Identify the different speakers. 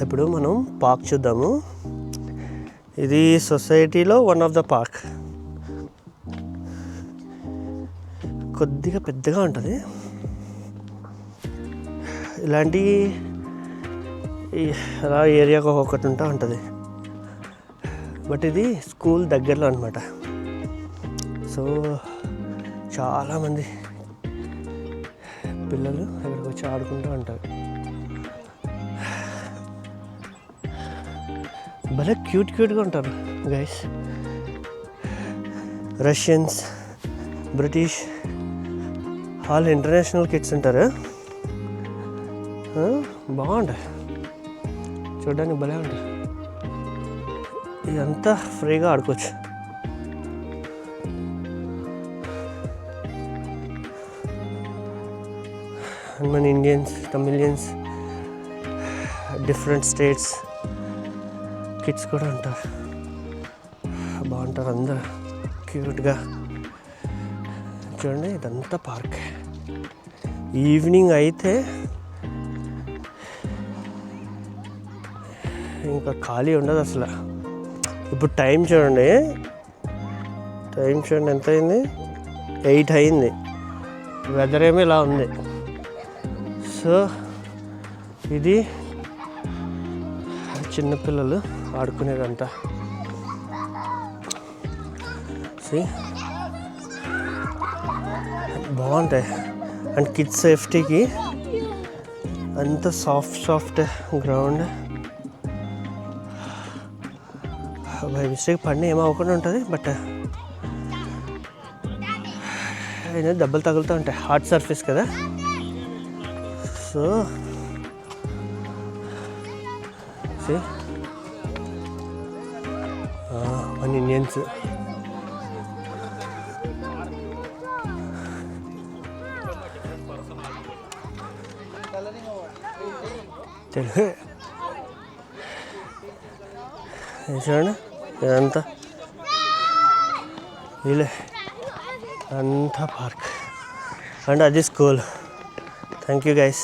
Speaker 1: ఇప్పుడు మనం పార్క్ చూద్దాము. ఇది సొసైటీలో వన్ ఆఫ్ ద పార్క్. కొద్దిగా పెద్దగా ఉంటుంది. ఇలాంటి అలా ఏరియాకు ఒకటి ఉంటుంది. బట్ ఇది స్కూల్ దగ్గరలో అనమాట. సో చాలామంది పిల్లలు ఇక్కడికి వచ్చి ఆడుకుంటూ ఉంటారు. భలే క్యూట్గా ఉంటారు guys. Russians, British, all international kids ఉంటారు. బాగుంటాయి చూడడానికి, భలే ఉంటాయి. ఇదంతా ఫ్రీగా ఆడుకోవచ్చు. మన Indians, Tamilians, different states kids కూడా ఉంటారు. బాగుంటారు అందరు క్యూట్గా. చూడండి ఇదంతా పార్క్. ఈవినింగ్ అయితే ఇంకా ఖాళీ ఉండదు అసలు. ఇప్పుడు టైం చూడండి ఎంత అయింది? 8 అయింది. వెదర్ ఏమో ఇలా ఉంది. సో ఇది చిన్నపిల్లలు ఆడుకునేదంతా. బాగుంటాయి. అండ్ కిడ్స్ సేఫ్టీకి అంత సాఫ్ట్ గ్రౌండ్. బై మిస్టేక్ పడిన ఏమో అవ్వకుండా ఉంటుంది. బట్ అయినా దెబ్బలు తగులుతూ ఉంటాయి, హార్డ్ సర్ఫేస్ కదా. సో మన ఇండియన్స్ తెలుగు చూడండి ఇదంతా వీలే అంతా పార్క్. అండ్ అది స్కూల్. Thank you guys.